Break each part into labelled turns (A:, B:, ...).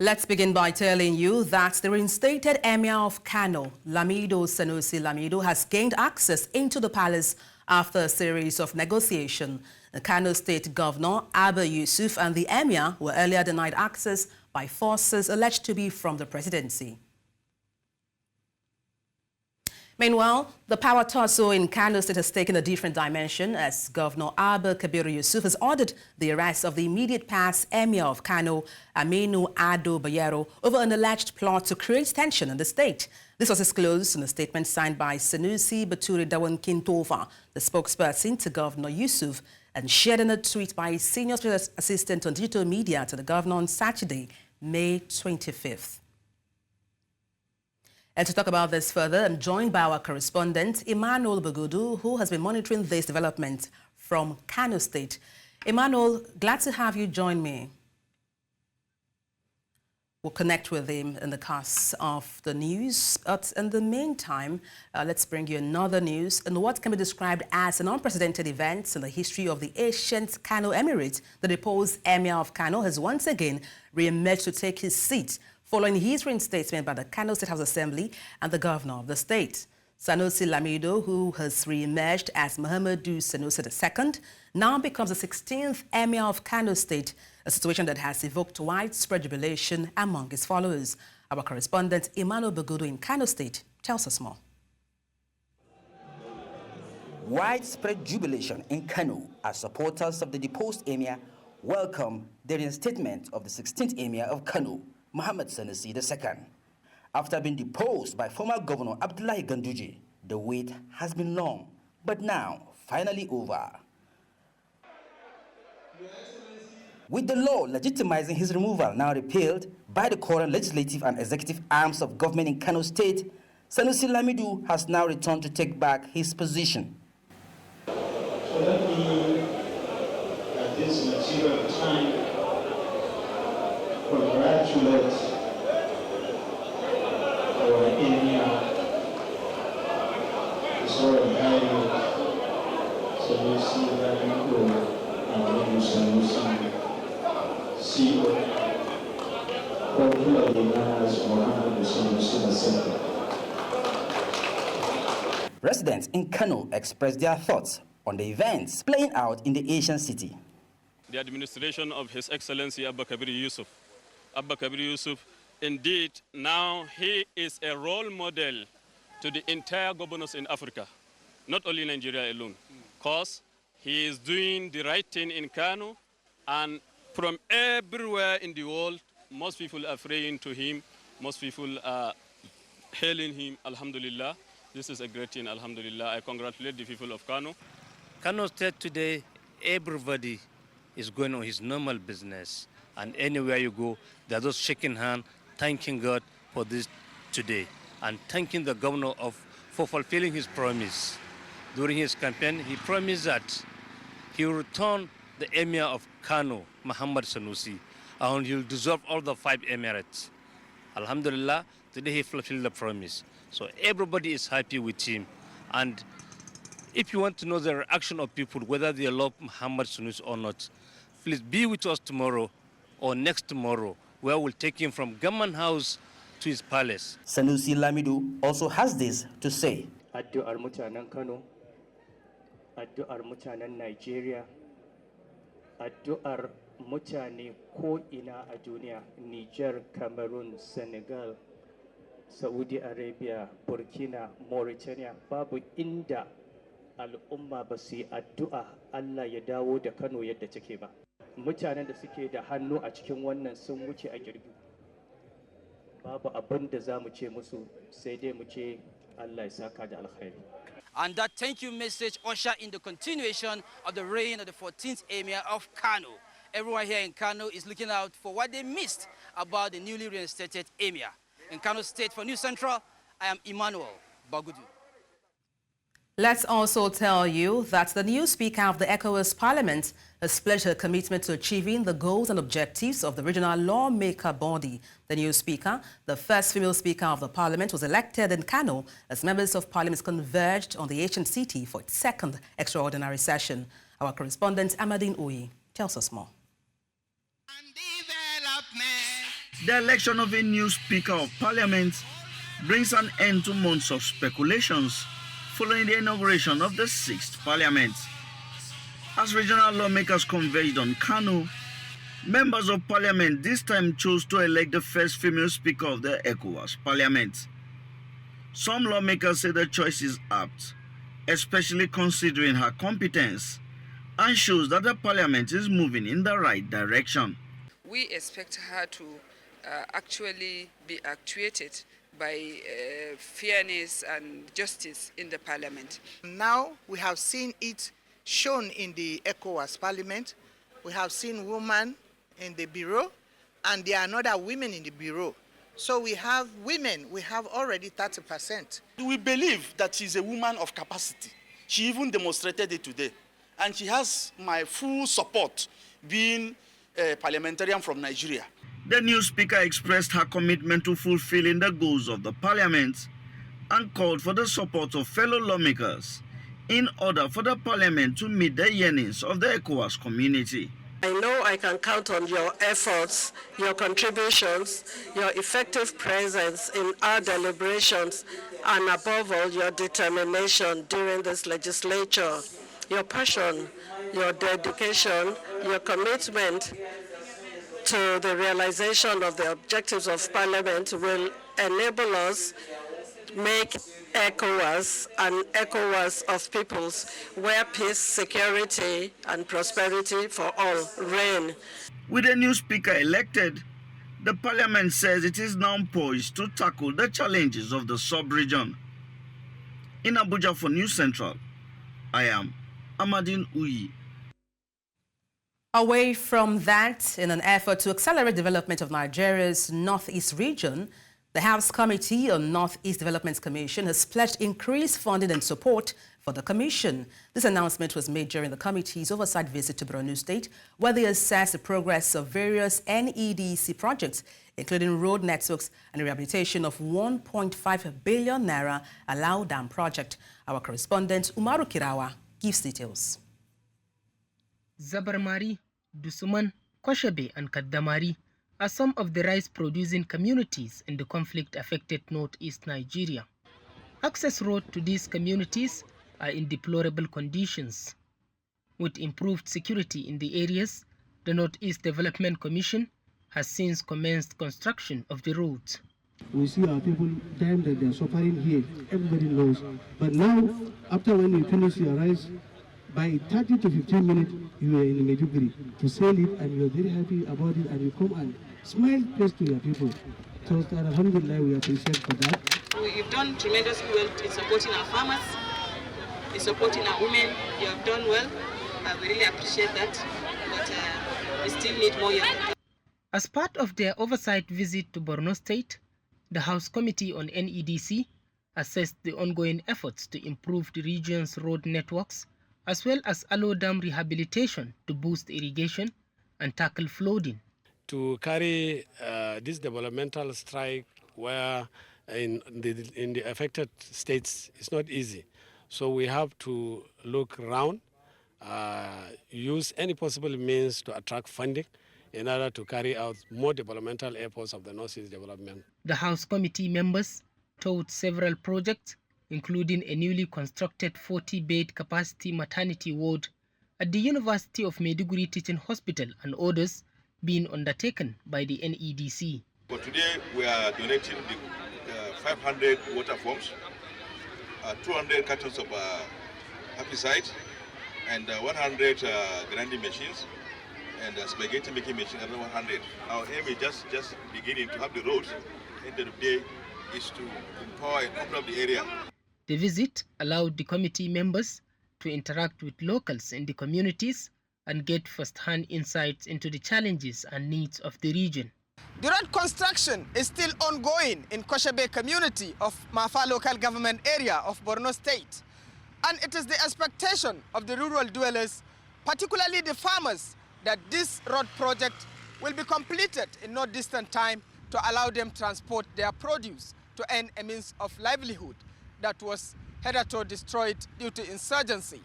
A: Let's begin by telling you that the reinstated Emir of Kano, Lamido Sanusi Lamido, has gained access into the palace after a series of negotiations. The Kano State Governor, Abure Yusuf, and the Emir were earlier denied access by forces alleged to be from the presidency. Meanwhile, the power tussle in Kano State has taken a different dimension as Governor Abure Kabir Yusuf has ordered the arrest of the immediate past Emir of Kano, Aminu Ado Bayero, over an alleged plot to create tension in the state. This was disclosed in a statement signed by Sanusi Baturi Dawan Kintova, the spokesperson to Governor Yusuf, and shared in a tweet by Senior Special Assistant on Digital Media to the governor on Saturday, May 25th. And to talk about this further, I'm joined by our correspondent, Emmanuel Bagudu, who has been monitoring this development from Kano State. Emmanuel, glad to have you join me. We'll connect with him in the course of the news. But in the meantime, let's bring you another news in what can be described as an unprecedented event in the history of the ancient Kano Emirate. The deposed Emir of Kano has once again re-emerged to take his seat following his reinstatement by the Kano State House Assembly and the governor of the state. Sanusi Lamido, who has re-emerged as Muhammadu Sanusi II, now becomes the 16th Emir of Kano State, a situation that has evoked widespread jubilation among his followers. Our correspondent Emmanuel Bagudu in Kano State tells us more.
B: Widespread jubilation in Kano as supporters of the deposed Emir welcome the reinstatement of the 16th Emir of Kano, Muhammad Sanusi II. After being deposed by former Governor Abdullahi Ganduje, the wait has been long, but now finally over. With the law legitimizing his removal now repealed by the current legislative and executive arms of government in Kano State, Sanusi Lamido has now returned to take back his position.
C: So let me, at this material time, congratulate our Emir, His Royal Highness Sanusi Lamido and Sanusi, CEO, popularly known as Muhammad Sanusi II.
B: Residents in Kano expressed their thoughts on the events playing out in the Asian city.
D: The administration of His Excellency Abure Kabir Yusuf. Abure Kabir Yusuf, indeed, now he is a role model to the entire governors in Africa, not only Nigeria alone, because he is doing the right thing in Kano, and from everywhere in the world, most people are praying to him, most people are hailing him, alhamdulillah. This is a great thing, alhamdulillah. I congratulate the people of Kano.
E: Kano State today, everybody is going on his normal business. And anywhere you go, they're just shaking hands, thanking God for this today, and thanking the governor for fulfilling his promise. During his campaign, he promised that he will return the Emir of Kano, Muhammad Sanusi, and he'll dissolve all the 5 emirates. Alhamdulillah, today he fulfilled the promise. So everybody is happy with him. And if you want to know the reaction of people, whether they love Muhammad Sanusi or not, please be with us tomorrow or next tomorrow, where we'll take him from Government House to his palace.
B: Sanusi Lamido also has this to say.
C: Addu'ar mutanen Kano, addu'ar mutanen Nigeria, addu'ar mutane ko ina a duniya, Niger, Cameroon, Senegal, Saudi Arabia, Burkina, Mauritania, babu inda al'umma ba su yi addu'a Allah ya dawo da Kano yadda take ba. Mutanen da suke da hannu a cikin wannan sun wuce a girgi. Babu abin da za mu ce musu sai dai mu ce Allah ya saka da alkhairi.
F: And that thank you message usher in the continuation of the reign of the 14th Emir of Kano. Everyone here in Kano is looking out for what they missed about the newly reinstated Emir. In Kano State for News Central, I am Emmanuel Bagudu.
A: Let's also tell you that the new Speaker of the ECOWAS Parliament has pledged her commitment to achieving the goals and objectives of the regional lawmaker body. The new Speaker, the first female Speaker of the Parliament, was elected in Kano as members of Parliament converged on the ancient city for its second extraordinary session. Our correspondent Amadine Oyi tells us more.
G: The election of a new Speaker of Parliament brings an end to months of speculations following the inauguration of the 6th Parliament. As regional lawmakers converged on Kano, members of Parliament this time chose to elect the first female Speaker of the ECOWAS Parliament. Some lawmakers say the choice is apt, especially considering her competence, and shows that the Parliament is moving in the right direction.
H: We expect her to actually be actuated by fairness and justice in the Parliament.
I: Now we have seen it shown in the ECOWAS Parliament. We have seen women in the Bureau, and there are other women in the Bureau. So we have women, we have already 30%.
J: We believe that she's a woman of capacity. She even demonstrated it today. And she has my full support being a parliamentarian from Nigeria.
G: The new Speaker expressed her commitment to fulfilling the goals of the Parliament and called for the support of fellow lawmakers in order for the Parliament to meet the yearnings of the ECOWAS community.
K: I know I can count on your efforts, your contributions, your effective presence in our deliberations, and above all, your determination during this legislature. Your passion, your dedication, your commitment to the realization of the objectives of Parliament will enable us make ECOWAS an ECOWAS of peoples where peace, security, and prosperity for all reign.
G: With a new Speaker elected, the Parliament says it is now poised to tackle the challenges of the sub-region. In Abuja for News Central, I am Amadine Uyi.
A: Away from that, in an effort to accelerate development of Nigeria's Northeast region, the House Committee on Northeast Development Commission has pledged increased funding and support for the commission. This announcement was made during the committee's oversight visit to Borno State, where they assessed the progress of various NEDC projects, including road networks and the rehabilitation of 1.5 billion naira Alao Dam project. Our correspondent Umaru Kirawa gives details.
L: Zabarmari, Dusuman, Koshebe and Kaddamari are some of the rice-producing communities in the conflict-affected northeast Nigeria. Access roads to these communities are in deplorable conditions. With improved security in the areas, the Northeast Development Commission has since commenced construction of the roads.
M: We see our people dying, that they are suffering here, everybody knows. But now, after when you finish your rice, by 30 to 15 minutes, you are in Maiduguri to sell it, and you are very happy about it, and you come and smile face to your people. So, alhamdulillah, we appreciate for that.
N: You've done tremendously well in supporting our farmers, in supporting our women. You have done well. We really appreciate that, but we still need more.
L: As part of their oversight visit to Borno State, the House Committee on NEDC assessed the ongoing efforts to improve the region's road networks, as well as Alao Dam rehabilitation to boost irrigation and tackle flooding.
O: To carry this developmental strike where in the affected states is not easy. So we have to look around, use any possible means to attract funding in order to carry out more developmental efforts of the Northeast development.
L: The House Committee members touted several projects, including a newly constructed 40-bed capacity maternity ward at the University of Maiduguri Teaching Hospital and others being undertaken by the NEDC.
P: For today, we are donating the 500 water forms, 200 cartons of herbicide, and 100 grinding machines, and spaghetti making machine, another 100. Our aim is just beginning to have the roads. End of the day is to empower and open up the area.
L: The visit allowed the committee members to interact with locals in the communities and get first-hand insights into the challenges and needs of the region.
I: The road construction is still ongoing in Koshebe community of Mafa local government area of Borno State. And it is the expectation of the rural dwellers, particularly the farmers, that this road project will be completed in no distant time to allow them transport their produce to earn a means of livelihood that was hitherto destroyed due to insurgency.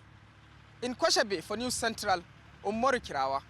I: In Koshebe for News Central, Umaru Kirawa.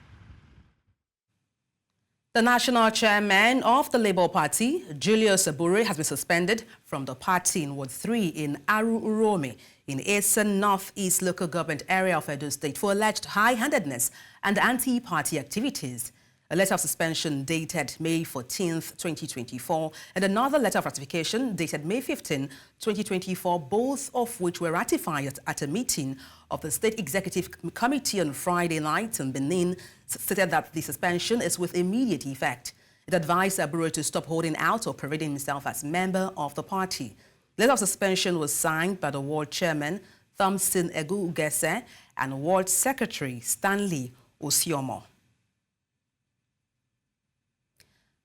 A: The national chairman of the Labour Party, Julius Abure, has been suspended from the party in Ward 3 in Aru Uromi in Eastern Northeast local government area of Edo State for alleged high-handedness and anti-party activities. A letter of suspension dated May 14, 2024, and another letter of ratification dated May 15, 2024, both of which were ratified at a meeting of the State Executive Committee on Friday night in Benin, stated that the suspension is with immediate effect. It advised Abure to stop holding out or parading himself as member of the party. The letter of suspension was signed by the ward chairman, Thompson Egu Ugese, and ward secretary, Stanley Osiomo.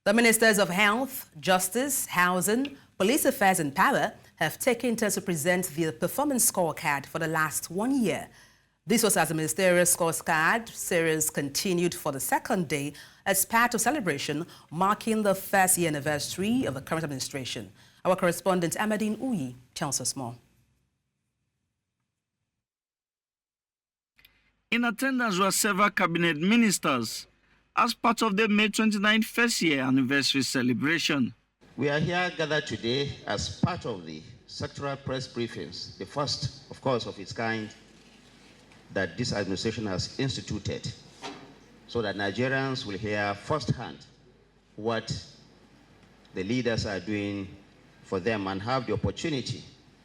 A: The Ministers of Health, Justice, Housing, Police Affairs and Power have taken turns to present the performance scorecard for the last 1 year. This was as the ministerial scorecard series continued for the second day as part of celebration marking the first year anniversary of the current administration. Our correspondent Amadine Uyi tells us more.
G: In attendance were several cabinet ministers as part of the May 29th first year anniversary celebration.
Q: We are here gathered today as part of the sectoral press briefings, the first, of course, of its kind that this administration has instituted, so that Nigerians will hear firsthand what the leaders are doing for them and have the opportunity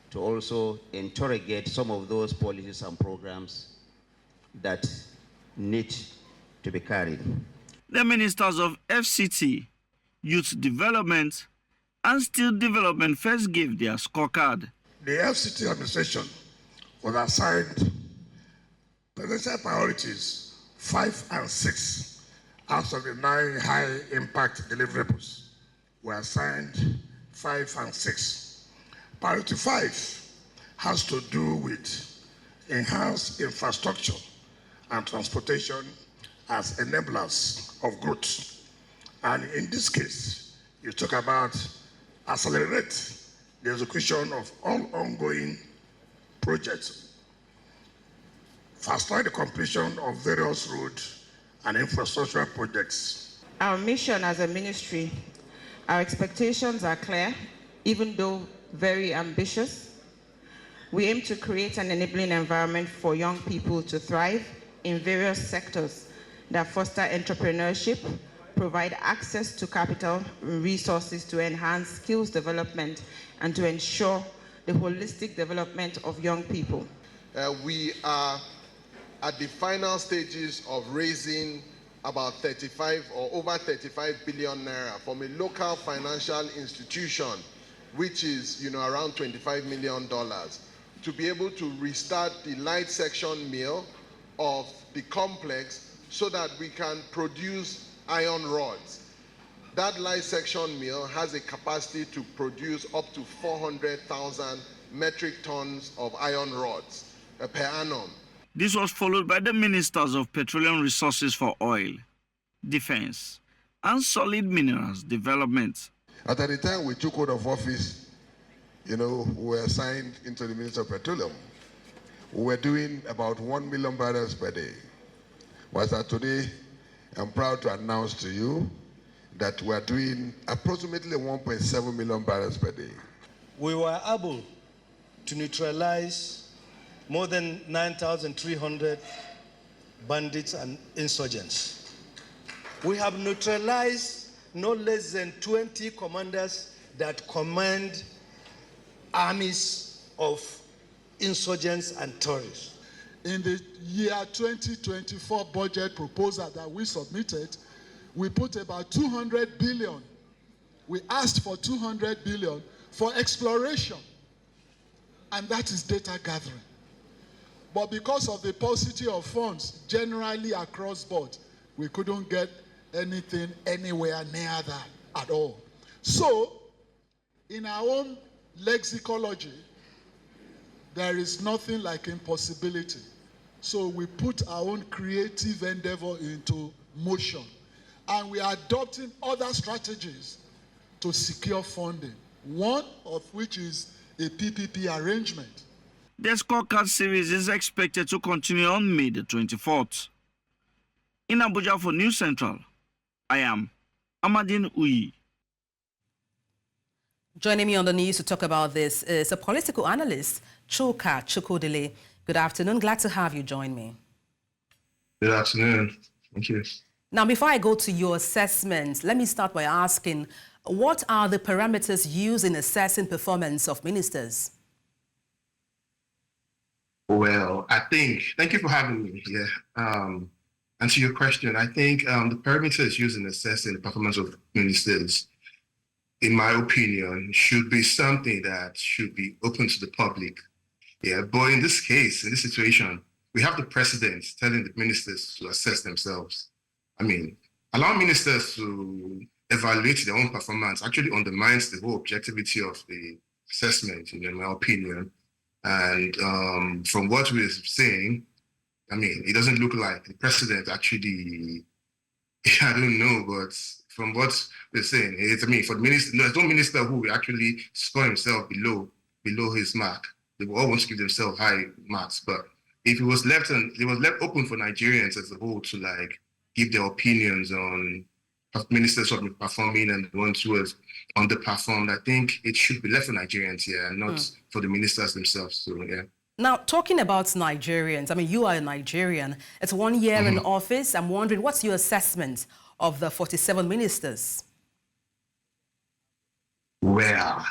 Q: to also interrogate some of those policies and programs that need to be carried.
G: The ministers of FCT, Youth Development, and Steel Development first gave their scorecard.
R: The FCT administration was assigned presidential priorities 5 and 6 out of the 9 high-impact deliverables were assigned 5 and 6. Priority 5 has to do with enhanced infrastructure and transportation as enablers of growth. And in this case, you talk about accelerate the execution of all ongoing projects, fast-track the completion of various road and infrastructure projects.
N: Our mission as a ministry, our expectations are clear, even though very ambitious. We aim to create an enabling environment for young people to thrive in various sectors that foster entrepreneurship, provide access to capital resources to enhance skills development, and to ensure the holistic development of young people.
S: We are at the final stages of raising about 35 or over 35 billion naira from a local financial institution, which is around $25 million, to be able to restart the light section mill of the complex so that we can produce iron rods. That light section mill has a capacity to produce up to 400,000 metric tons of iron rods per annum.
G: This was followed by the ministers of Petroleum Resources for Oil, Defense, and Solid Minerals Development.
R: At the time we took hold of office, we were assigned into the Ministry of Petroleum. We were doing about 1 million barrels per day. But today, I'm proud to announce to you that we are doing approximately 1.7 million barrels per day.
T: We were able to neutralize more than 9,300 bandits and insurgents. We have neutralized no less than 20 commanders that command armies of insurgents and terrorists.
U: In the year 2024 budget proposal that we submitted, we put about 200 billion. We asked for 200 billion for exploration, and that is data gathering. But because of the paucity of funds generally across board, we couldn't get anything anywhere near that at all. So, in our own lexicology, there is nothing like impossibility. So we put our own creative endeavor into motion. And we are adopting other strategies to secure funding, one of which is a PPP arrangement.
G: The scorecard series is expected to continue on May the 24th. In Abuja for News Central, I am Amadine Uyi.
A: Joining me on the news to talk about this is a political analyst, Chuka Chukwudili. Good afternoon. Glad to have you join me.
D: Good afternoon. Thank you.
A: Now, before I go to your assessment, let me start by asking, what are the parameters used in assessing performance of ministers?
D: Well, thank you for having me here. Answer your question, I think the parameters used in assessing the performance of ministers, in my opinion, should be something that should be open to the public. Yeah, but in this case, in this situation, we have the president telling the ministers to assess themselves. I mean, allowing ministers to evaluate their own performance actually undermines the whole objectivity of the assessment, in my opinion. And from what we're saying, I mean, it doesn't look like the president actually, I don't know, but from what we're saying, for the minister, there's no minister who will actually score himself below his mark. They will all want to give themselves high marks. But if it was left open for Nigerians as a whole to give their opinions on ministers who have been performing and the ones who have underperformed, I think it should be left for Nigerians here and not for the ministers themselves. So, yeah.
A: Now, talking about Nigerians, I mean, you are a Nigerian. It's 1 year in office. I'm wondering, what's your assessment of the 47 ministers?
D: Well,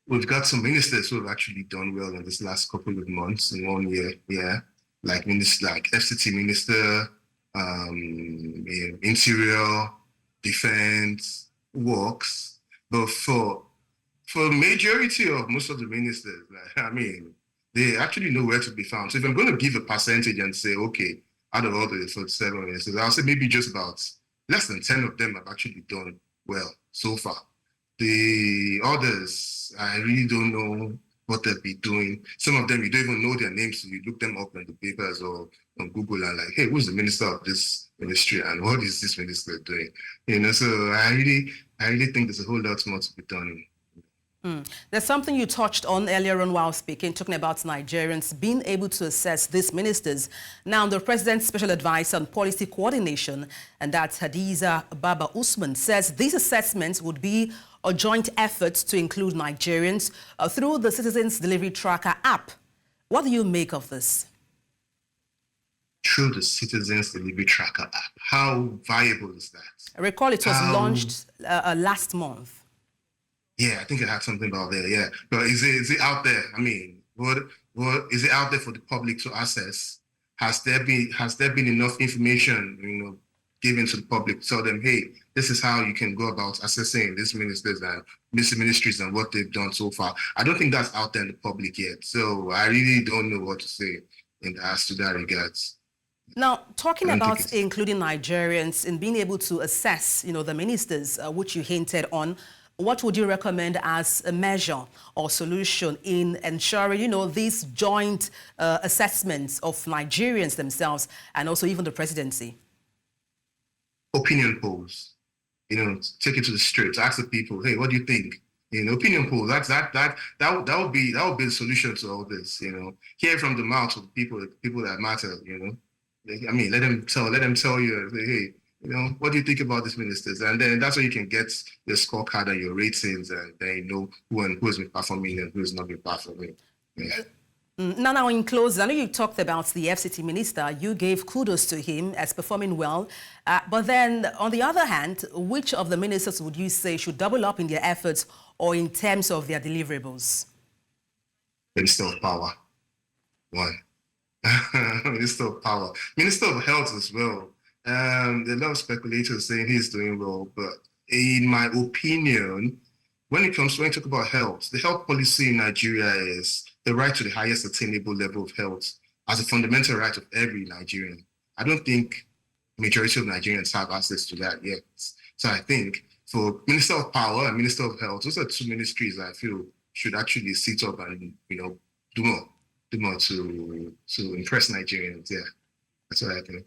D: we've got some ministers who have actually done well in this last couple of months in 1 year, yeah. Like FCT minister, interior, defense, works. But for the majority of most of the ministers, I mean, they actually know where to be found. So if I'm going to give a percentage and say, okay, out of all the 47 ministers, I'll say maybe just about less than 10 of them have actually done well so far. The others, I really don't know what they'll be doing. Some of them, you don't even know their names, so you look them up in the papers or on Google and hey, who's the minister of this ministry and what is this minister doing? So I really think there's a whole lot more to be done.
A: There's something you touched on earlier on while speaking, talking about Nigerians being able to assess these ministers. Now, the President's Special Advisor on Policy Coordination, and that's Hadiza Baba Usman, says these assessments would be a joint effort to include Nigerians through the Citizens Delivery Tracker app. What do you make of this?
D: Through the Citizens Delivery Tracker app. How viable is that?
A: I recall it was launched last month.
D: Yeah, I think it had something about there, yeah. But is it out there? I mean, what is it out there for the public to access? Has there been enough information, given to the public to tell them, hey, this is how you can go about assessing these ministers and ministries and what they've done so far? I don't think that's out there in the public yet. So I really don't know what to say as to that regards.
A: Now, talking about including Nigerians and being able to assess, the ministers, which you hinted on, what would you recommend as a measure or solution in ensuring, these joint assessments of Nigerians themselves and also even the presidency?
D: Opinion polls, take it to the streets, ask the people, hey, what do you think? Opinion polls, that would be the solution to all this, hear from the mouths of people that matter, I mean, let them tell you, hey, what do you think about these ministers? And then that's where you can get your scorecard and your ratings, and then who has been performing and who has not been performing. Yeah.
A: Now, in closing, I know you talked about the FCT minister. You gave kudos to him as performing well. But then, on the other hand, which of the ministers would you say should double up in their efforts or in terms of their deliverables?
D: Minister of Power. One. Minister of Power. Minister of Health as well. There are a lot of speculators saying he's doing well, but in my opinion, when you talk about health, the health policy in Nigeria is the right to the highest attainable level of health as a fundamental right of every Nigerian. I don't think the majority of Nigerians have access to that yet. So I think for Minister of Power and Minister of Health, those are two ministries I feel should actually sit up and do more to impress Nigerians. Yeah, that's what I think.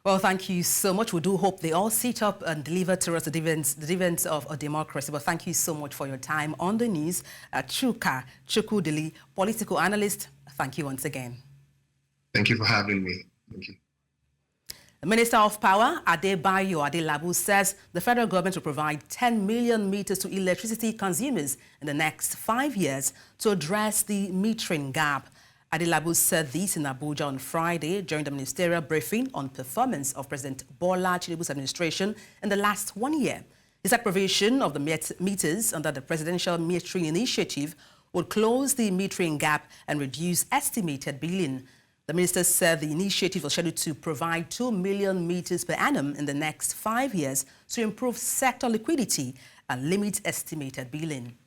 A: Well, thank you so much. We do hope they all sit up and deliver to us the dividends of a democracy. But thank you so much for your time on the news. Chuka Chukwudili, political analyst, thank you once again.
D: Thank you for having me. Thank you.
A: The Minister of Power, Edo Labour, says the federal government will provide 10 million meters to electricity consumers in the next 5 years to address the metering gap. Edo Labour said this in Abuja on Friday during the ministerial briefing on performance of President Bola Tinubu's administration in the last 1 year. He said provision of the meters under the Presidential Metering Initiative would close the metering gap and reduce estimated billing. The minister said the initiative was scheduled to provide 2 million meters per annum in the next 5 years to improve sector liquidity and limit estimated billing.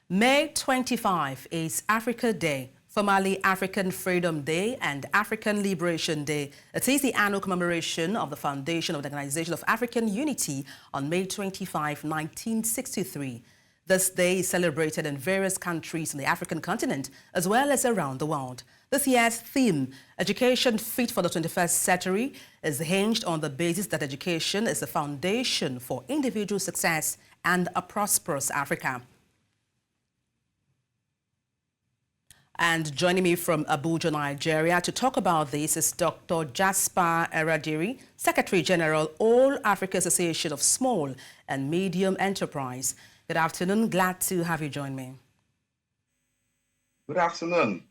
A: May 25 is Africa Day, formerly African Freedom Day and African Liberation Day. It is the annual commemoration of the foundation of the Organization of African Unity on May 25, 1963. This day is celebrated in various countries on the African continent as well as around the world. This year's theme, Education Fit for the 21st Century, is hinged on the basis that education is the foundation for individual success and a prosperous Africa. And joining me from Abuja, Nigeria, to talk about this is Dr. Jasper Eradiri, Secretary General, All Africa Association of Small and Medium Enterprise. Good afternoon. Glad to have you join me.
E: Good afternoon.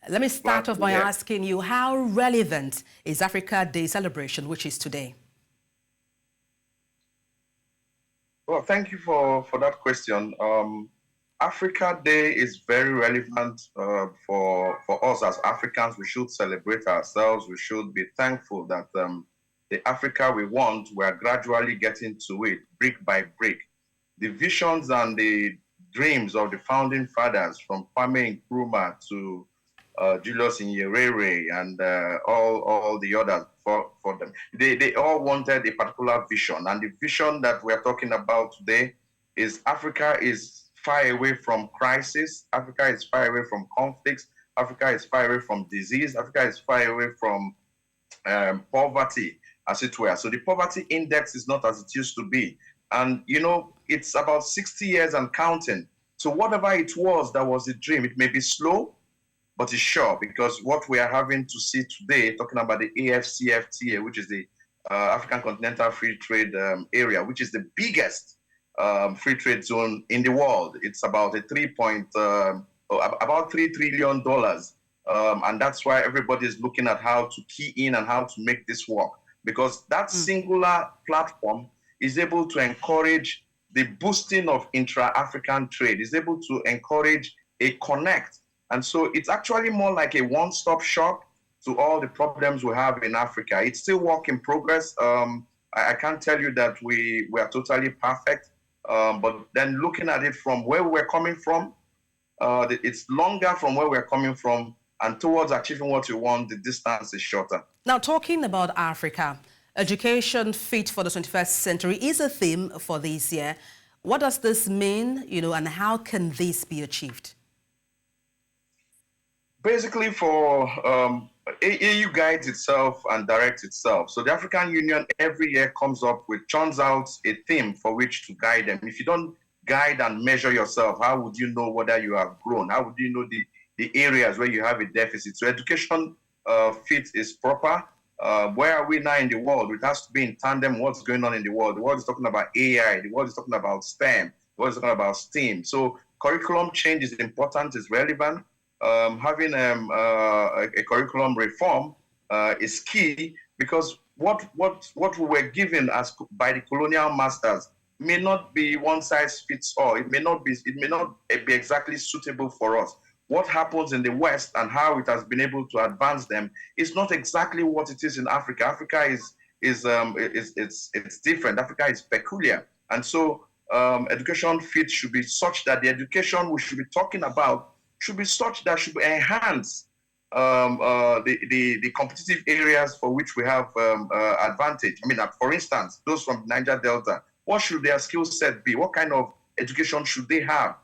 A: Let me start off by asking you, how relevant is Africa Day celebration, which is today?
E: Well, thank you for that question. Africa Day is very relevant for us as Africans. We should celebrate ourselves. We should be thankful that the Africa we want, we are gradually getting to it, brick by brick. The visions and the dreams of the founding fathers, from Kwame Nkrumah to Julius Abure and all the others for them, they all wanted a particular vision. And the vision that we are talking about today is Africa is far away from crisis. Africa is far away from conflicts. Africa is far away from disease. Africa is far away from poverty, as it were. So the poverty index is not as it used to be. And, you know, it's about 60 years and counting. So whatever it was that was the dream, it may be slow, but it's sure, because what we are having to see today, talking about the AFCFTA, which is the African Continental Free Trade Area, which is the biggest free trade zone in the world. It's about about $3 trillion. And that's why everybody is looking at how to key in and how to make this work, because that singular platform is able to encourage the boosting of intra-African trade, is able to encourage a connect. And so it's actually more like a one-stop shop to all the problems we have in Africa. It's still work in progress. I can't tell you that we are totally perfect, but then looking at it from where we're coming from, it's longer from where we're coming from, and towards achieving what you want, the distance is shorter.
A: Now, talking about Africa, Education Fit for the 21st Century is a theme for this year. What does this mean, and how can this be achieved?
E: Basically, for AU guides itself and directs itself. So the African Union every year churns out a theme for which to guide them. If you don't guide and measure yourself, how would you know whether you have grown? How would you know the areas where you have a deficit? So education fit is proper. Where are we now in the world? It has to be in tandem what's going on in the world. The world is talking about AI. The world is talking about STEM. The world is talking about STEAM. So curriculum change is important, is relevant. Having a curriculum reform is key, because what we were given by the colonial masters may not be one size fits all. It may not be exactly suitable for us. What happens in the West and how it has been able to advance them is not exactly what it is in Africa. Africa is different. Africa is peculiar, and so education fit should be such that the education we should be talking about should be such that should enhance the competitive areas for which we have advantage. I mean, for instance, those from Niger Delta, what should their skill set be? What kind of education should they have?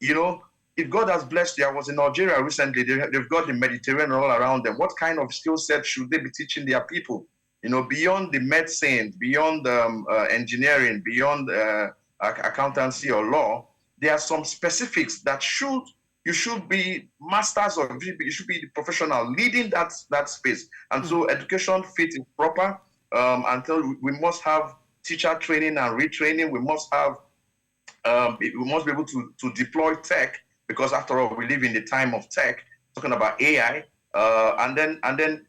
E: If God has blessed you, I was in Algeria recently, they've got the Mediterranean all around them. What kind of skill set should they be teaching their people? Beyond the medicine, beyond engineering, beyond accountancy or law, there are some specifics that should you should be masters of, you should be the professional leading that space. And so education fit is proper. Until we must have teacher training and retraining. We must have, we must be able to deploy tech, because after all, we live in the time of tech, talking about AI, and then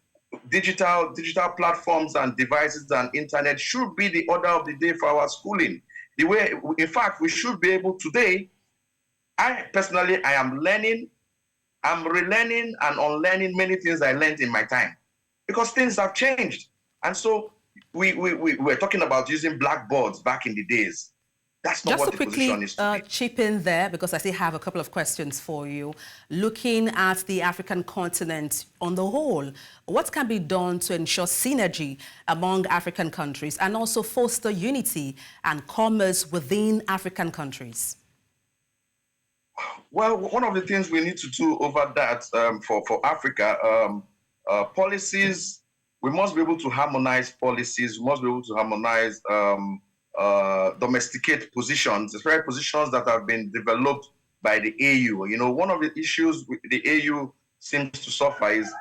E: digital platforms and devices and internet should be the order of the day for our schooling. The way, in fact, we should be able today. I personally, I am learning, I'm relearning and unlearning many things I learned in my time, because things have changed. And so we're talking about using blackboards back in the days. That's not what the position is today.
A: Just to quickly chip in there, because I still have a couple of questions for you. Looking at the African continent on the whole, what can be done to ensure synergy among African countries and also foster unity and commerce within African countries?
E: Well, one of the things we need to do over that for Africa, policies, we must be able to harmonize policies, we must be able to harmonize domesticate positions, especially positions that have been developed by the AU. You know, one of the issues the AU seems to suffer is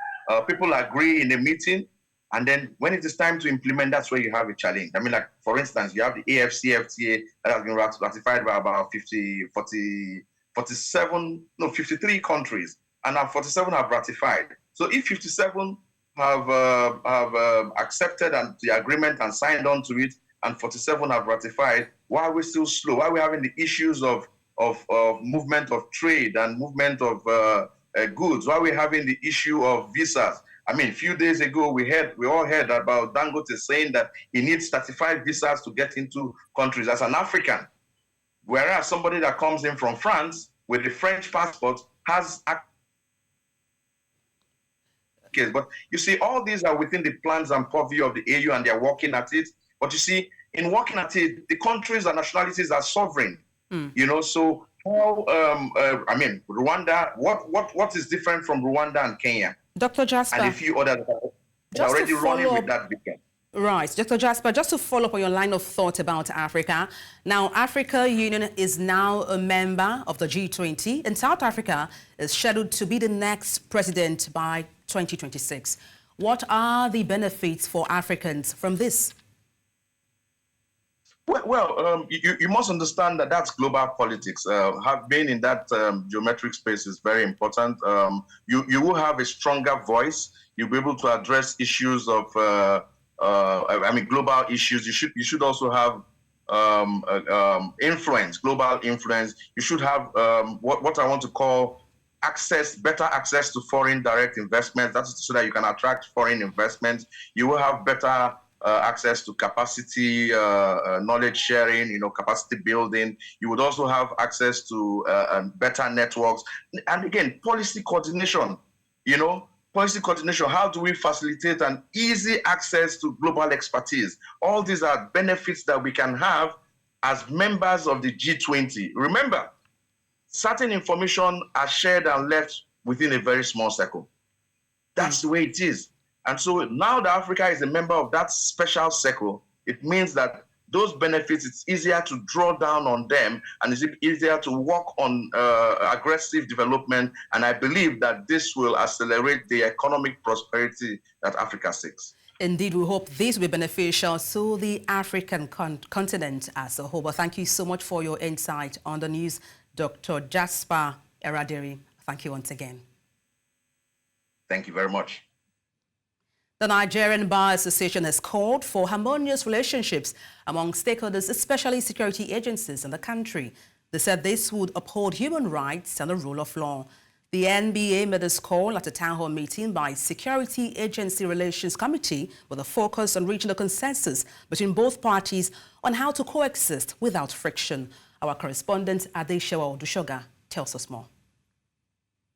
E: people agree in a meeting, and then when it is time to implement, that's where you have a challenge. I mean, like, for instance, you have the AFCFTA that has been ratified by about 53 countries, and now 47 have ratified. So if 57 have accepted and the agreement and signed on to it, and 47 have ratified, why are we still slow? Why are we having the issues of movement of trade and movement of goods? Why are we having the issue of visas? I mean, a few days ago, we all heard about Dangote saying that he needs 35 visas to get into countries as an African. Whereas somebody that comes in from France with a French passport has. But you see, all these are within the plans and purview of the AU, and they're working at it. But you see, in working at it, the countries and nationalities are sovereign. You know, so how? I mean, Rwanda. What is different from Rwanda and Kenya?
A: Dr. Jasper,
E: and a few others are already running with that beacon.
A: Right. Dr. Jasper, just to follow up on your line of thought about Africa. Now, Africa Union is now a member of the G20, and South Africa is scheduled to be the next president by 2026. What are the benefits for Africans from this?
E: Well, you must understand that that's global politics. Have been in that geometric space is very important. You will have a stronger voice. You'll be able to address issues of I mean, global issues. You should also have influence, global influence. You should have what I want to call better access to foreign direct investments. That's so that you can attract foreign investments. You will have better access to capacity, knowledge sharing, you know, capacity building. You would also have access to better networks. And again, policy coordination, you know, policy coordination. How do we facilitate an easy access to global expertise? All these are benefits that we can have as members of the G20. Remember, certain information are shared and left within a very small circle. That's the way it is. And so now that Africa is a member of that special circle, it means that those benefits, it's easier to draw down on them, and it's easier to work on aggressive development. And I believe that this will accelerate the economic prosperity that Africa seeks.
A: Indeed, we hope this will be beneficial to the African continent as a whole. But thank you so much for your insight on the news, Dr. Jasper Eradiri. Thank you once again.
E: Thank you very much.
A: The Nigerian Bar Association has called for harmonious relationships among stakeholders, especially security agencies in the country. They said this would uphold human rights and the rule of law. The NBA made this call at a town hall meeting by Security Agency Relations Committee with a focus on reaching a consensus between both parties on how to coexist without friction. Our correspondent Adeshewa Odushoga tells us more.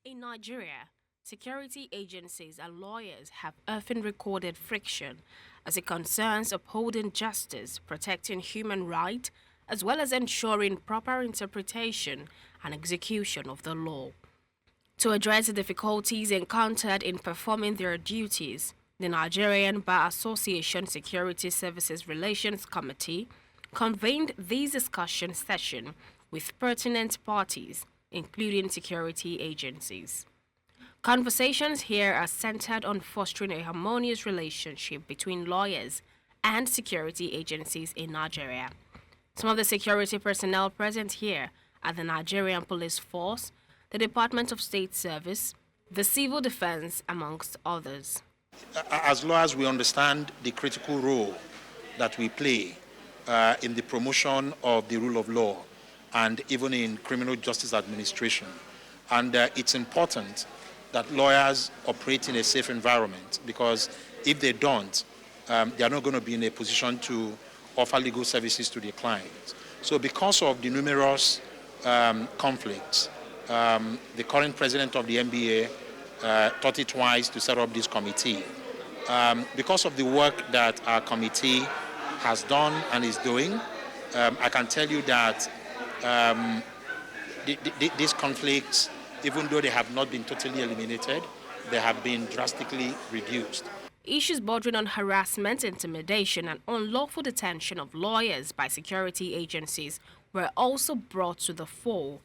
B: In Nigeria, security agencies and lawyers have often recorded friction as it concerns upholding justice, protecting human rights, as well as ensuring proper interpretation and execution of the law. To address the difficulties encountered in performing their duties, the Nigerian Bar Association Security Services Relations Committee convened this discussion session with pertinent parties including security agencies. Conversations here are centered on fostering a harmonious relationship between lawyers and security agencies in Nigeria. Some of the security personnel present here are the Nigerian Police Force, the Department of State Service, the Civil Defense, amongst others.
C: As lawyers, we understand the critical role that we play in the promotion of the rule of law and even in criminal justice administration. And it's important that lawyers operate in a safe environment, because if they don't, they are not going to be in a position to offer legal services to their clients. So because of the numerous conflicts, the current president of the NBA thought it wise to set up this committee. Because of the work that our committee has done and is doing, I can tell you that these conflicts, even though they have not been totally eliminated, they have been drastically reduced.
B: Issues bordering on harassment, intimidation, and unlawful detention of lawyers by security agencies were also brought to the fore.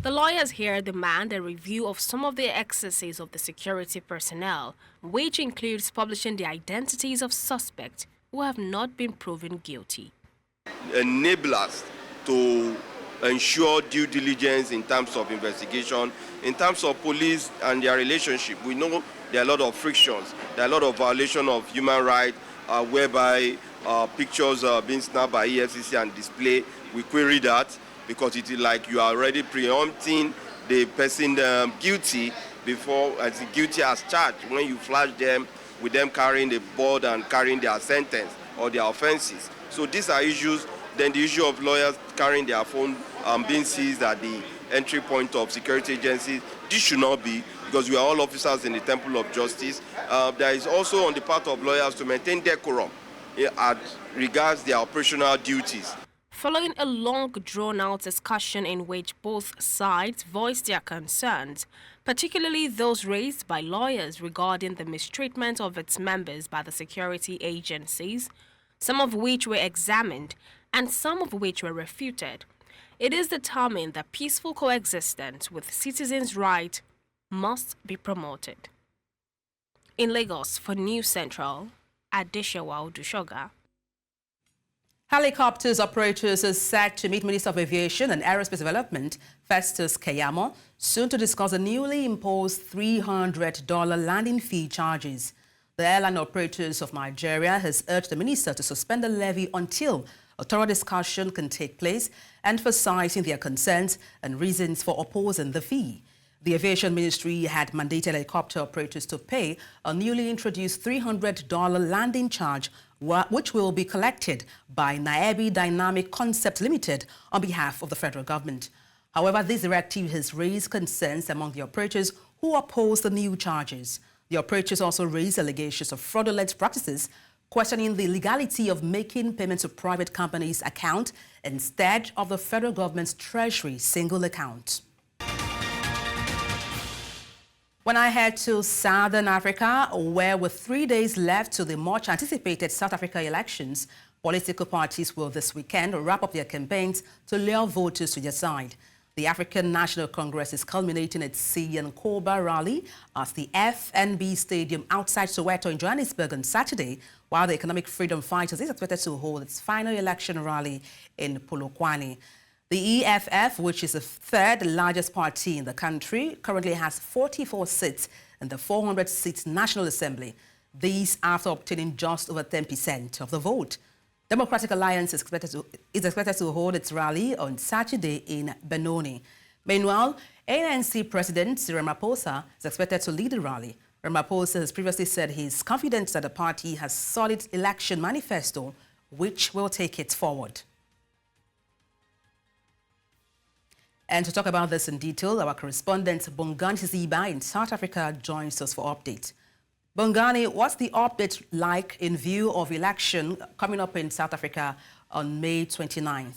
B: The lawyers here demand a review of some of the excesses of the security personnel, which includes publishing the identities of suspects who have not been proven guilty.
V: Enable us to ensure due diligence in terms of investigation, in terms of police and their relationship. We know there are a lot of frictions, there are a lot of violation of human rights, whereby pictures are being snapped by EFCC and display. We query that because it is like you are already preempting the person guilty before as guilty as charged when you flash them with them carrying the board and carrying their sentence or their offenses. So these are issues. Then the issue of lawyers carrying their phone being seized at the entry point of security agencies. This should not be, because we are all officers in the temple of justice. There is also on the part of lawyers to maintain decorum as regards their operational duties.
B: Following a long, drawn-out discussion in which both sides voiced their concerns, particularly those raised by lawyers regarding the mistreatment of its members by the security agencies, some of which were examined and some of which were refuted, it is determined that peaceful coexistence with citizens' rights must be promoted. In Lagos, for News Central, Adeshawa Odushoga.
A: Helicopters operators are set to meet Minister of Aviation and Aerospace Development, Festus Keyamo, soon to discuss the newly imposed $300 landing fee charges. The airline operators of Nigeria has urged the minister to suspend the levy until a thorough discussion can take place, emphasizing their concerns and reasons for opposing the fee. The Aviation Ministry had mandated helicopter operators to pay a newly introduced $300 landing charge, which will be collected by Nairobi Dynamic Concept Limited on behalf of the federal government. However, this directive has raised concerns among the operators who oppose the new charges. The operators also raised allegations of fraudulent practices, questioning the legality of making payments to private companies' account instead of the federal government's treasury single account. When I head to Southern Africa, where with 3 days left to the much anticipated South Africa elections, political parties will this weekend wrap up their campaigns to lure voters to their side. The African National Congress is culminating its Siyankoba rally at the FNB Stadium outside Soweto in Johannesburg on Saturday, while the Economic Freedom Fighters is expected to hold its final election rally in Polokwane. The EFF, which is the third largest party in the country, currently has 44 seats in the 400-seat National Assembly. These after obtaining just over 10% of the vote. Democratic Alliance is expected to hold its rally on Saturday in Benoni. Meanwhile, ANC President Cyril Ramaphosa is expected to lead the rally. Ramaphosa has previously said he is confident that the party has solid election manifesto, which will take it forward. And to talk about this in detail, our correspondent Bongani Ziba in South Africa joins us for update. Bongani, what's the update like in view of election coming up in South Africa on May 29th?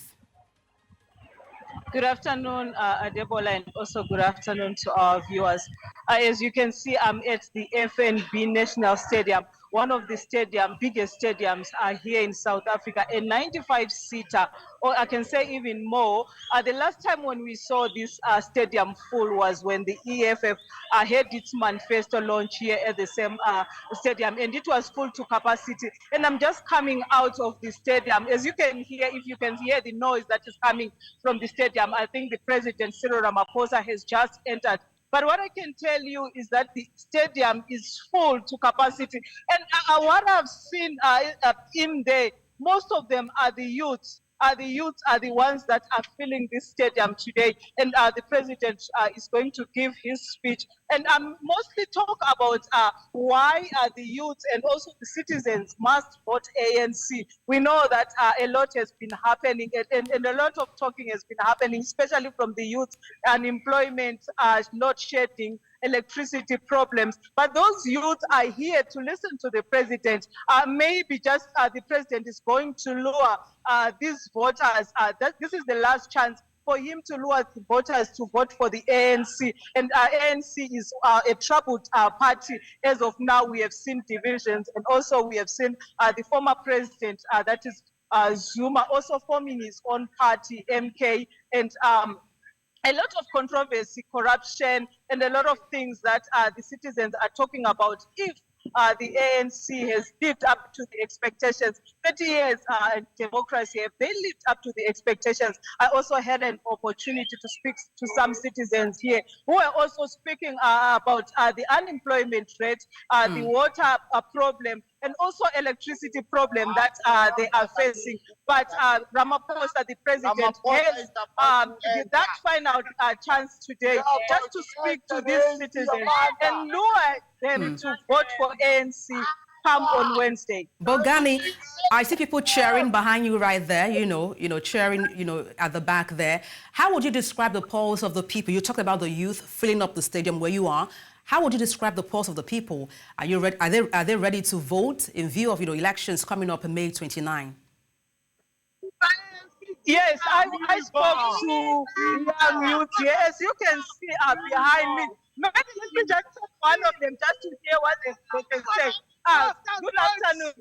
W: Good afternoon, Adebola, and also good afternoon to our viewers. As you can see, I'm at the FNB National Stadium, one of the biggest stadiums here in South Africa, a 95-seater, or I can say even more. The last time when we saw this stadium full was when the EFF had its manifesto launch here at the same stadium, and it was full to capacity. And I'm just coming out of the stadium. As you can hear, if you can hear the noise that is coming from the stadium, I think the President Cyril Ramaphosa has just entered. But what I can tell you is that the stadium is full to capacity. And what I've seen in there, most of them are the youths. The youths are the ones that are filling this stadium today. And the president is going to give his speech. And mostly talk about why the youths and also the citizens must vote ANC. We know that a lot has been happening and a lot of talking has been happening, especially from the youth, unemployment, load shedding, electricity problems. But those youth are here to listen to the president. Maybe just the president is going to lure these voters. This is the last chance for him to lure the voters to vote for the ANC. And ANC is a troubled party. As of now, we have seen divisions, and also we have seen the former president, that is Zuma, also forming his own party, MK, and a lot of controversy, corruption, and a lot of things that the citizens are talking about. If the ANC has lived up to the expectations, 30 years democracy, have they lived up to the expectations? I also had an opportunity to speak to some citizens here who are also speaking about the unemployment rate, the water problem, and also electricity problem that they are facing. But Ramaphosa, the president, has that final chance today just to speak to these citizens and lure them to vote for ANC come on Wednesday.
A: Bongani, I see people cheering behind you right there, cheering, at the back there. How would you describe the pulse of the people? You talked about the youth filling up the stadium where you are. How would you describe the pulse of the people? Are you ready? Are they ready to vote in view of elections coming up in May 29?
W: Yes, I spoke to young youth. Yes, you can see behind me. Maybe let me just talk one of them just to hear what they can say. Good afternoon.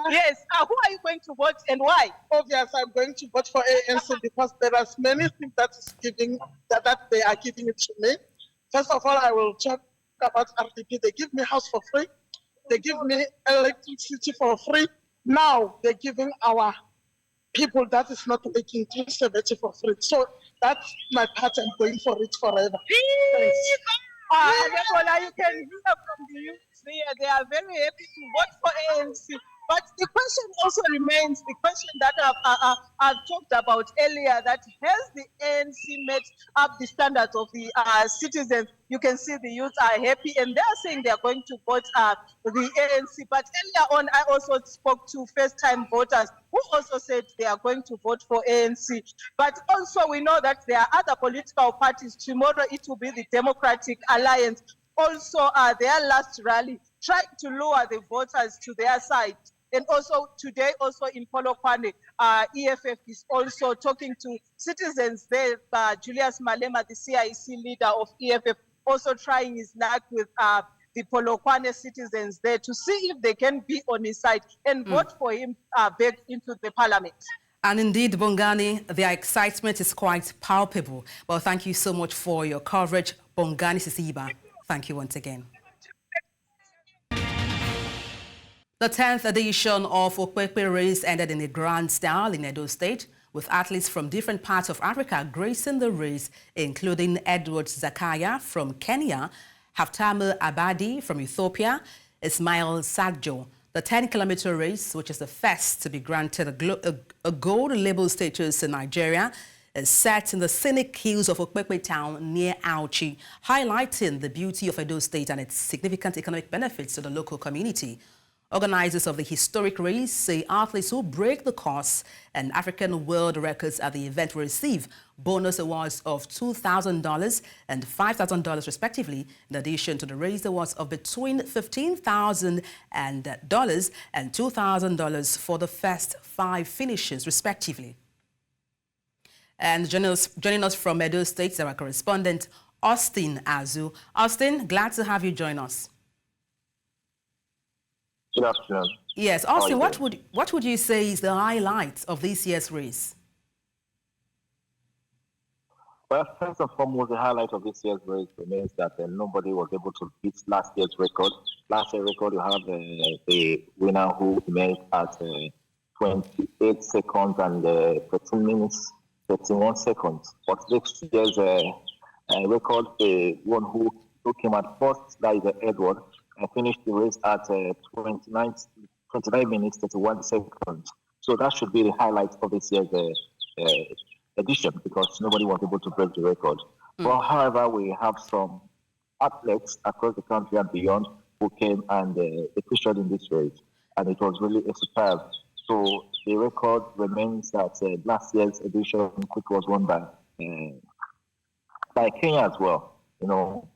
W: Yes, who are you going to vote and why?
F: Obviously, I'm going to vote for ANC because there are many things that they are giving it to me. First of all, I will talk about RDP. They give me house for free. They give me electricity for free. Now they're giving our people that is not making conservative for free. So that's my part. I'm going for it forever. Thanks.
W: You can hear from the youth here. They are very happy to vote for ANC. But the question also remains, the question that I've talked about earlier, that has the ANC met up the standards of the citizens? You can see the youth are happy and they're saying they're going to vote the ANC. But earlier on, I also spoke to first-time voters who also said they are going to vote for ANC. But also we know that there are other political parties. Tomorrow it will be the Democratic Alliance. Also their last rally, trying to lure the voters to their side. And also today, also in Polokwane, EFF is also talking to citizens there. Julius Malema, the CIC leader of EFF, also trying his luck with the Polokwane citizens there to see if they can be on his side and vote for him back into the parliament.
A: And indeed, Bongani, their excitement is quite palpable. Well, thank you so much for your coverage, Bongani Sisiba. Thank you once again. The 10th edition of Okpekpe race ended in a grand style in Edo State, with athletes from different parts of Africa gracing the race, including Edward Zakaya from Kenya, Haftamu Abadi from Ethiopia, Ismail Sagjo. The 10-kilometer race, which is the first to be granted a gold label status in Nigeria, is set in the scenic hills of Okpekpe town near Auchi, highlighting the beauty of Edo State and its significant economic benefits to the local community. Organizers of the historic race say athletes who break the course and African world records at the event will receive bonus awards of $2,000 and $5,000 respectively, in addition to the race awards of between $15,000 and $2,000 for the first 5 finishes respectively. And joining us from Edo State is our correspondent, Austin Azu. Austin, glad to have you join us.
H: Good afternoon.
A: Yes, Austin, what would you say is the highlight of this year's race?
H: Well, first and foremost, the highlight of this year's race remains that nobody was able to beat last year's record. Last year's record, you have the winner who emerged at 28 seconds and 13 minutes, 31 seconds. But next year's record, the one who came at first, that is Edward, finished the race at 29 minutes, 31 seconds. So that should be the highlight of this year's edition, because nobody was able to break the record. But however, we have some athletes across the country and beyond who came and featured in this race, and it was really a superb. So the record remains that last year's edition, which was won by Kenya as well. You know,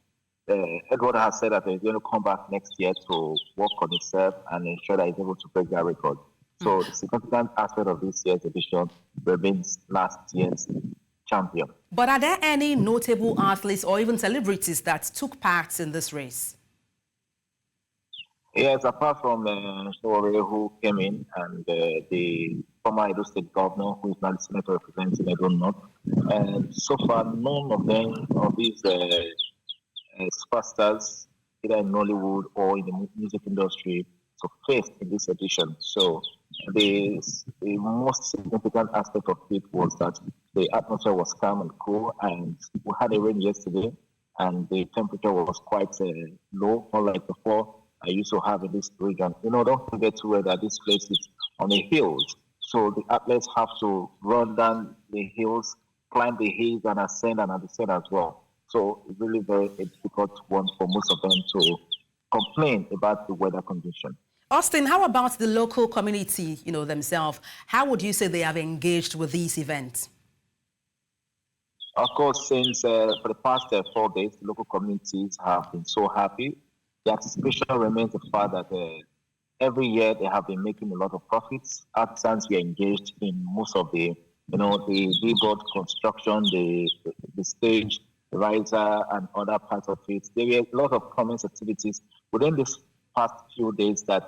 H: Edward has said that he's going to come back next year to work on himself and ensure that he's able to break that record. So the significant aspect of this year's edition remains last year's champion.
A: But are there any notable athletes or even celebrities that took part in this race?
H: Yes, apart from Shore, who came in, and the former Edo State governor, who is now the senator representing Edo North. And so far, none of them, of these superstars, either in Nollywood or in the music industry, so faced in this edition. So the most significant aspect of it was that the atmosphere was calm and cool, and we had a rain yesterday, and the temperature was quite low, unlike before I used to have in this region. You know, don't forget to that this place is on the hills, so the athletes have to run down the hills, climb the hills, and ascend and descend as well. So it's really very difficult one for most of them to complain about the weather condition.
A: Austin, how about the local community, themselves? How would you say they have engaged with these events?
H: Of course, since for the past 4 days, the local communities have been so happy. The anticipation remains the fact that every year they have been making a lot of profits. Artisans were engaged in most of the, the billboard construction, the stage, the riser, and other parts of it. There were a lot of common activities within this past few days that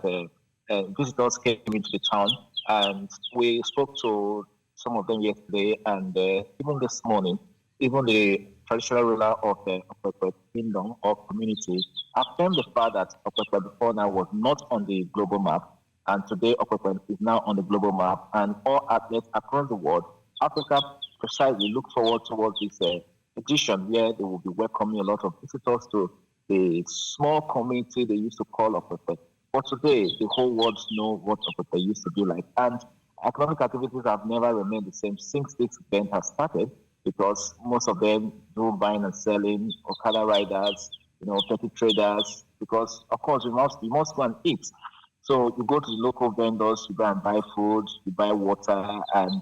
H: visitors came into the town, and we spoke to some of them yesterday, and even this morning, even the traditional ruler of the Okwekwe Kingdom or community affirmed the fact that Okwekwe before now was not on the global map, and today Okwekwe is now on the global map, and all athletes across the world, Africa precisely, look forward towards this edition where they will be welcoming a lot of visitors to the small community they used to call Okwekwe. But today, the whole world knows what Okwekwe used to be like, and economic activities have never remained the same since this event has started, because most of them do buying and selling, Okada riders, petty traders, because of course you must go and eat. So you go to the local vendors, you go and buy food, you buy water, and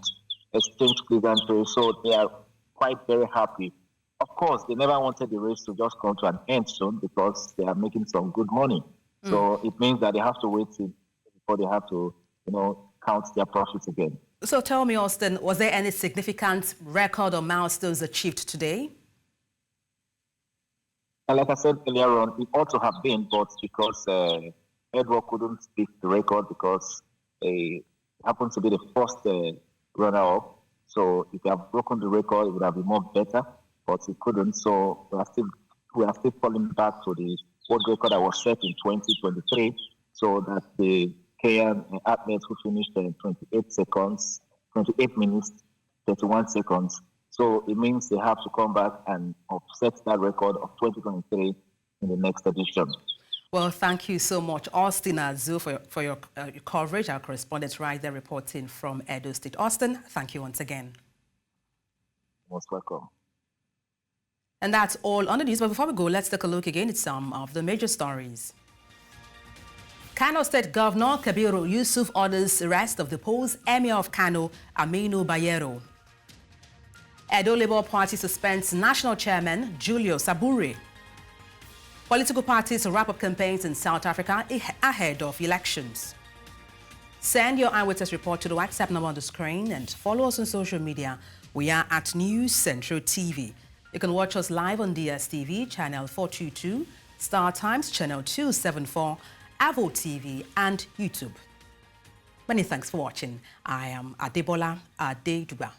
H: exchange pleasantries. So they are quite very happy. Of course, they never wanted the race to just come to an end soon, because they are making some good money. So it means that they have to wait before they have to, count their profits again.
A: So tell me, Austin, was there any significant record or milestones achieved today?
H: And like I said earlier on, it ought to have been, but because Edward couldn't beat the record because he happened to be the first runner-up. So if he had broken the record, it would have been more better, but he couldn't. So we are still falling back to the world record that was set in 2023. So that the Kenyan athletes who finished in 28 minutes, 31 seconds. So it means they have to come back and offset that record of 2023 in the next edition.
A: Well, thank you so much, Austin Azu, for your coverage. Our correspondent right there reporting from Edo State. Austin, thank you once again.
H: Most welcome.
A: And that's all on the news. But before we go, let's take a look again at some of the major stories. Kano State Governor Kabiru Yusuf orders arrest of the post Emir of Kano, Aminu Bayero. Edo Labour Party suspends National Chairman Julius Abure. Political parties wrap up campaigns in South Africa ahead of elections. Send your eyewitness report to the WhatsApp number on the screen and follow us on social media. We are at News Central TV. You can watch us live on DSTV, channel 422, Star Times, channel 274, Avo TV, and YouTube. Many thanks for watching. I am Adebola Adeduba.